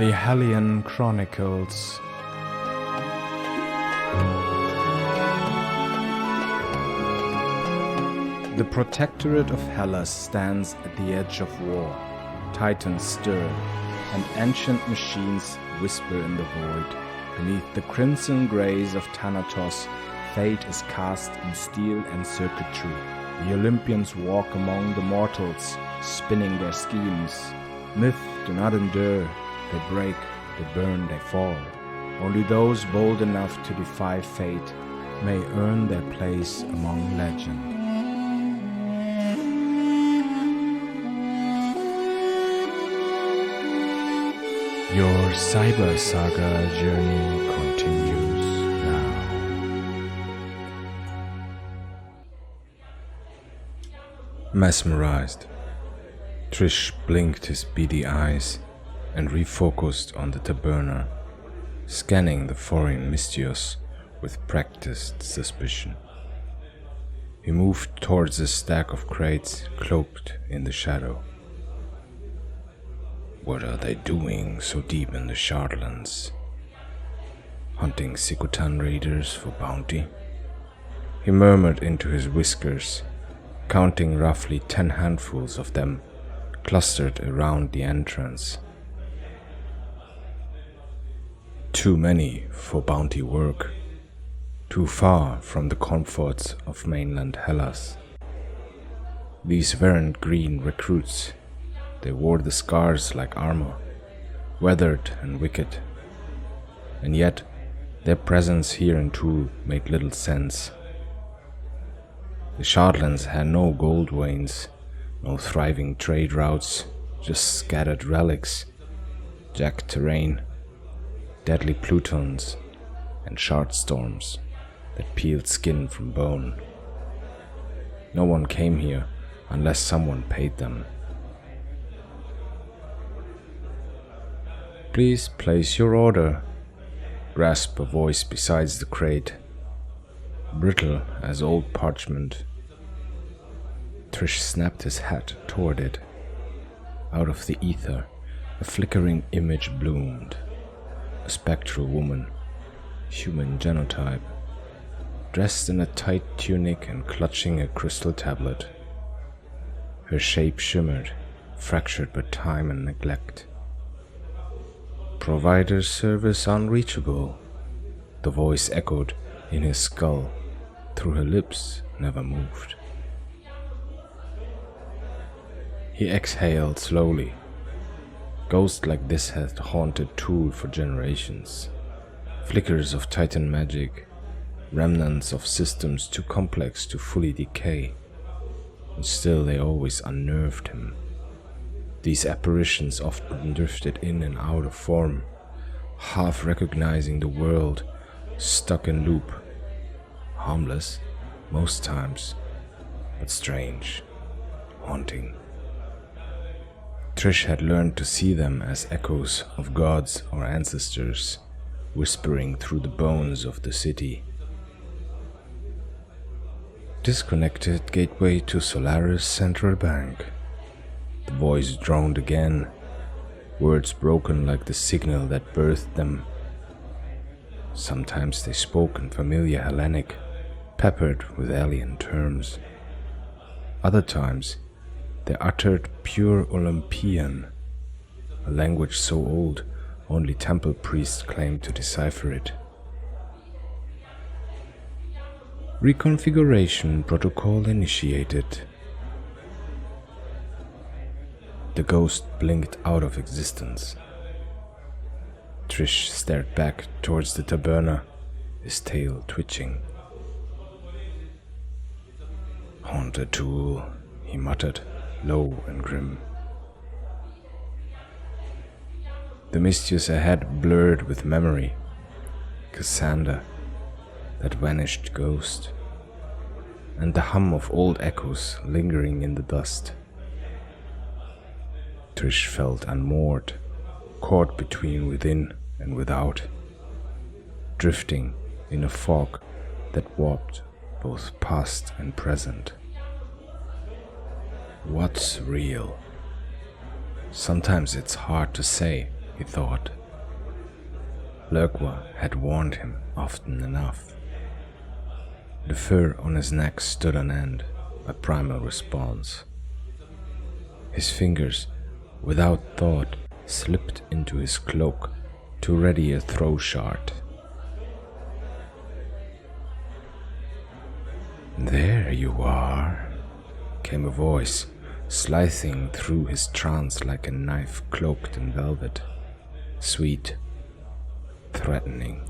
The Halion Chronicles. The protectorate of Hellas stands at the edge of war. Titans stir, and ancient machines whisper in the void. Beneath the crimson grays of Thanatos, fate is cast in steel and circuitry. The Olympians walk among the mortals, spinning their schemes. Myth do not endure, they break, they burn, they fall. Only those bold enough to defy fate may earn their place among legend. Your cyber saga journey continues now. Mesmerized, Thrish blinked his beady eyes and refocused on the taberna, scanning the foreign mystios with practiced suspicion. He moved towards a stack of crates cloaked in the shadow. What are they doing so deep in the Shardlands? Hunting Sikutan raiders for bounty? He murmured into his whiskers, counting roughly 10 handfuls of them clustered around the entrance. Too many for bounty work, too far from the comforts of mainland Hellas. These weren't green recruits. They wore the scars like armor, weathered and wicked. And yet, their presence here in Tuul made little sense. The Shardlands had no gold veins, no thriving trade routes, just scattered relics, jagged terrain, deadly plutons, and shard storms that peeled skin from bone. No one came here unless someone paid them. Please place your order, rasped a voice beside the crate, brittle as old parchment. Thrish snapped his hat toward it. Out of the ether, a flickering image bloomed. A spectral woman, human genotype, dressed in a tight tunic and clutching a crystal tablet. Her shape shimmered, fractured by time and neglect. Provider service unreachable, the voice echoed in his skull, through her lips never moved. He exhaled slowly. Ghosts like this had haunted Tuul for generations. Flickers of Titan magic, remnants of systems too complex to fully decay, and still they always unnerved him. These apparitions often drifted in and out of form, half recognizing the world, stuck in loop. Harmless, most times, but strange, haunting. Thrish had learned to see them as echoes of gods or ancestors, whispering through the bones of the city. Disconnected gateway to Solaris Central Bank. The voice droned again, words broken like the signal that birthed them. Sometimes they spoke in familiar Hellenic, peppered with alien terms. Other times they uttered pure Olympian, a language so old only temple priests claimed to decipher it. Reconfiguration protocol initiated. The ghost blinked out of existence. Thrish stared back towards the taberna, his tail twitching. Haunted Tuul, he muttered, low and grim. The mystios ahead blurred with memory. Cassandra, that vanished ghost, and the hum of old echoes lingering in the dust. Thrish felt unmoored, caught between within and without, drifting in a fog that warped both past and present. What's real? Sometimes it's hard to say. he thought. Lurkwa had warned him often enough. The fur on his neck stood on end, a primal response. His fingers, without thought, slipped into his cloak to ready a throw shard. "There you are," came a voice, slithing through his trance like a knife cloaked in velvet. Sweet, threatening.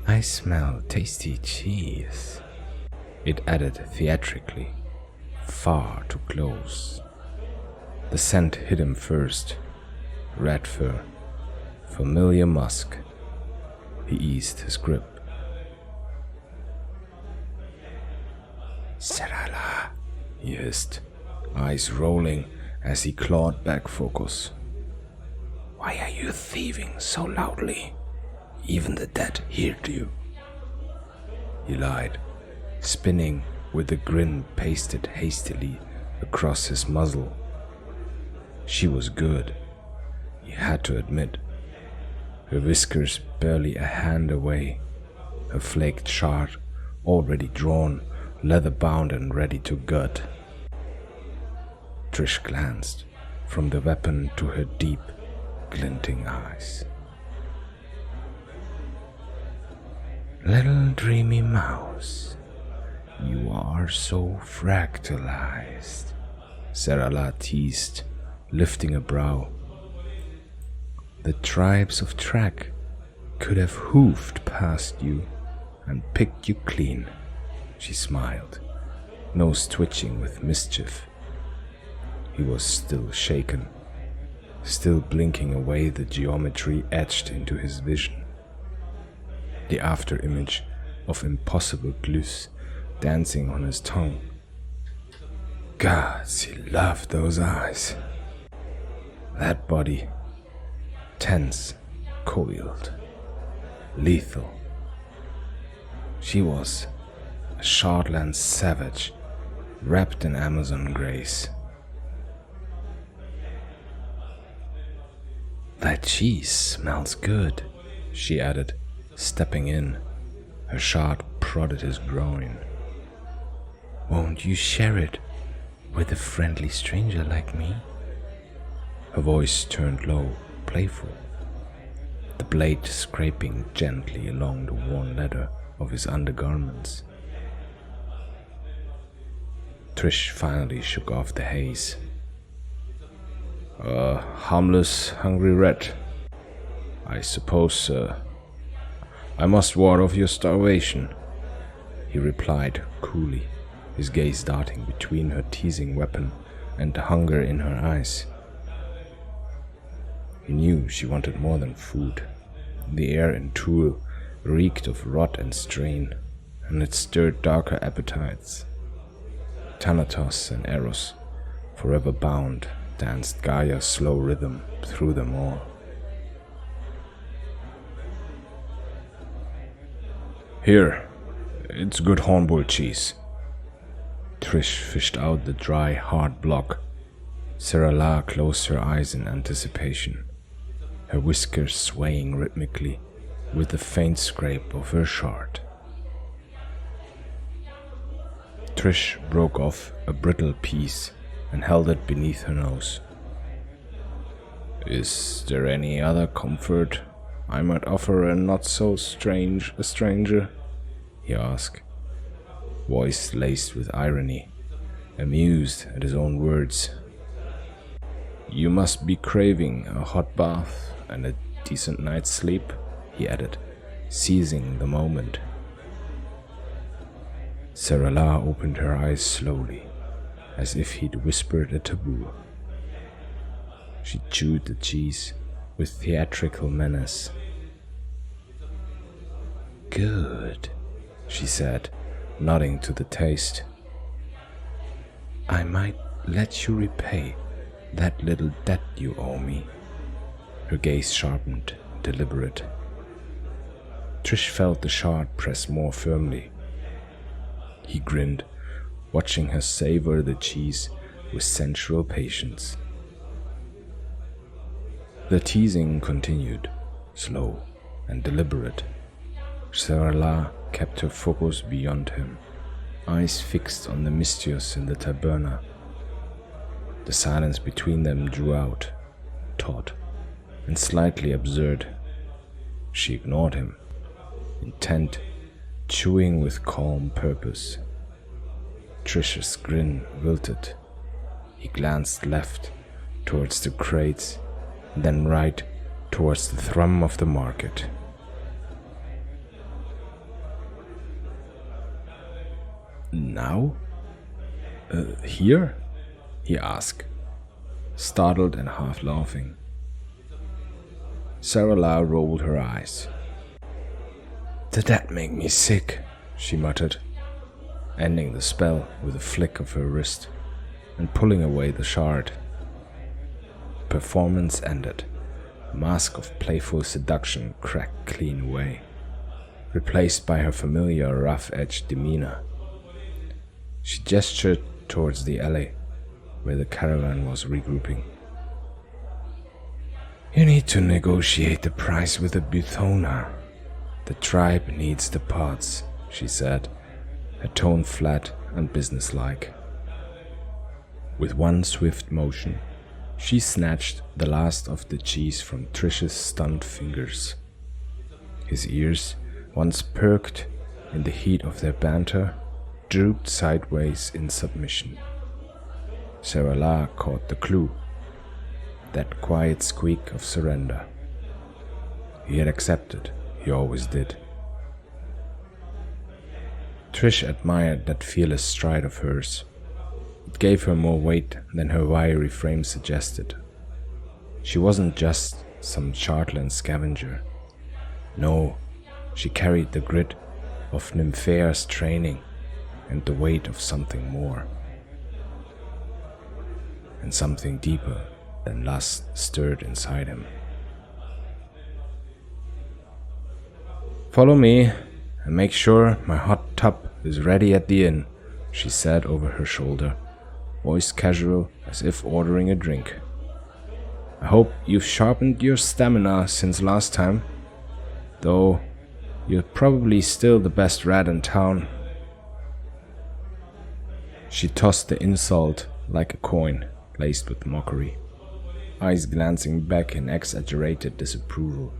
"I smell tasty cheese," it added theatrically, far too close. The scent hit him first. Red fur, familiar musk. He eased his grip. "Sera-la," he hissed, eyes rolling as he clawed back focus. "Why are you thieving so loudly? Even the dead heard you." He lied, spinning with a grin pasted hastily across his muzzle. She was good, he had to admit. Her whiskers barely a hand away, her flaked shard already drawn, leather-bound and ready to gut. Thrish glanced from the weapon to her deep, glinting eyes. "Little dreamy mouse, you are so fractalized," Sera-la teased, lifting a brow. "The tribes of Track could have hoofed past you and picked you clean," she smiled, nose twitching with mischief. He was still shaken, still blinking away the geometry etched into his vision. The after-image of impossible glyphs dancing on his tongue. Gods, he loved those eyes. That body, tense, coiled, lethal. She was a Shardland savage, wrapped in Amazon grace. "That cheese smells good," she added, stepping in. Her shard prodded his groin. "Won't you share it with a friendly stranger like me?" Her voice turned low, playful, the blade scraping gently along the worn leather of his undergarments. Thrish finally shook off the haze. "A harmless, hungry rat. I suppose, I must ward off your starvation," he replied coolly, his gaze darting between her teasing weapon and the hunger in her eyes. He knew she wanted more than food. The air in Tuul reeked of rot and strain, and it stirred darker appetites. Thanatos and Eros, forever bound, danced Gaia's slow rhythm through them all. "Here, it's good hornbull cheese." Thrish fished out the dry, hard block. Sera-la closed her eyes in anticipation, her whiskers swaying rhythmically with the faint scrape of her shard. Thrish broke off a brittle piece and held it beneath her nose. "Is there any other comfort I might offer a not-so-strange a stranger?" he asked, voice laced with irony, amused at his own words. "You must be craving a hot bath and a decent night's sleep," he added, seizing the moment. Sera-la opened her eyes slowly, as if he'd whispered a taboo. She chewed the cheese with theatrical menace. "Good," she said, nodding to the taste. "I might let you repay that little debt you owe me." Her gaze sharpened, deliberate. Thrish felt the shard press more firmly. He grinned, watching her savor the cheese with sensual patience. The teasing continued, slow and deliberate. Sera-la kept her focus beyond him, eyes fixed on the Mystios in the taberna. The silence between them drew out, taut, and slightly absurd. She ignored him, intent, chewing with calm purpose. Trish's grin wilted. He glanced left towards the crates, then right towards the thrum of the market. Now? Here? He asked, startled and half laughing. Sera-la rolled her eyes. Did that make me sick? She muttered, ending the spell with a flick of her wrist and pulling away the shard. Performance ended. A mask of playful seduction cracked clean away, replaced by her familiar rough-edged demeanor. She gestured towards the alley, where the caravan was regrouping. You need to negotiate the price with the Bythoner. The tribe needs the parts, she said, her tone flat and businesslike. With one swift motion, she snatched the last of the cheese from Thrish's stunned fingers. His ears, once perked in the heat of their banter, drooped sideways in submission. Sera-la caught the clue, that quiet squeak of surrender. He had accepted, he always did. Thrish admired that fearless stride of hers. It gave her more weight than her wiry frame suggested. She wasn't just some Chartland scavenger. No, she carried the grit of Nymphaea's training and the weight of something more. And something deeper than lust stirred inside him. Follow me and make sure my hot tub is ready at the inn, she said over her shoulder, voice casual as if ordering a drink. I hope you've sharpened your stamina since last time, though you're probably still the best rat in town. She tossed the insult like a coin, laced with mockery, eyes glancing back in exaggerated disapproval,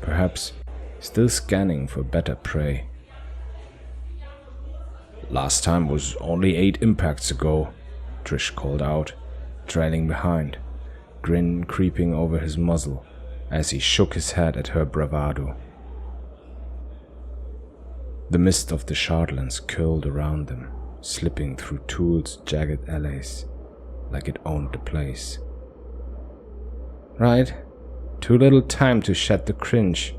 perhaps still scanning for better prey. Last time was only 8 impacts ago, Thrish called out, trailing behind, grin creeping over his muzzle as he shook his head at her bravado. The mist of the Shardlands curled around them, slipping through Tuul's jagged alleys, like it owned the place. Right, too little time to shed the cringe,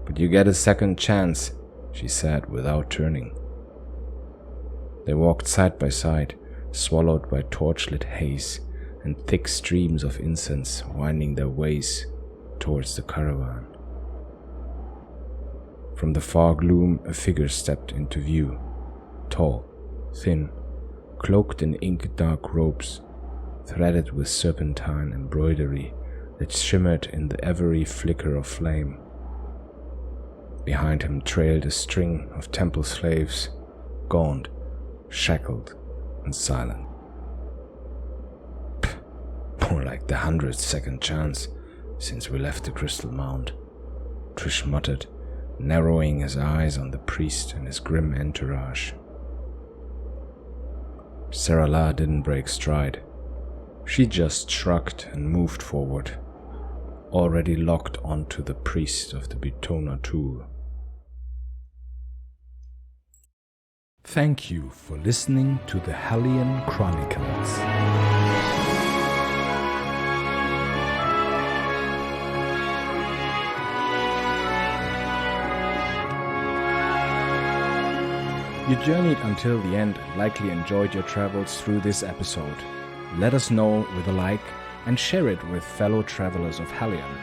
but you get a second chance, she said without turning. They walked side by side, swallowed by torchlit haze and thick streams of incense winding their ways towards the caravan. From the far gloom, a figure stepped into view, tall, thin, cloaked in ink-dark robes, threaded with serpentine embroidery that shimmered in the every flicker of flame. Behind him trailed a string of temple slaves, gaunt, shackled, and silent. More like the 100th second chance since we left the Crystal Mount, Thrish muttered, narrowing his eyes on the priest and his grim entourage. Sera-la didn't break stride. She just shrugged and moved forward, already locked onto the priest of the Bythoner Tuul. Thank you for listening to the Halion Chronicles. You journeyed until the end and likely enjoyed your travels through this episode. Let us know with a like and share it with fellow travelers of Halion.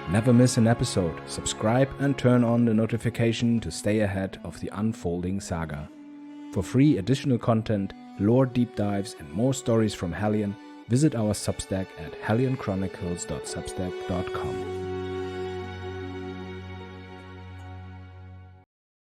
Never miss an episode, subscribe and turn on the notification to stay ahead of the unfolding saga. For free additional content, lore deep dives and more stories from Halion, Visit our Substack at halionchronicles.substack.com.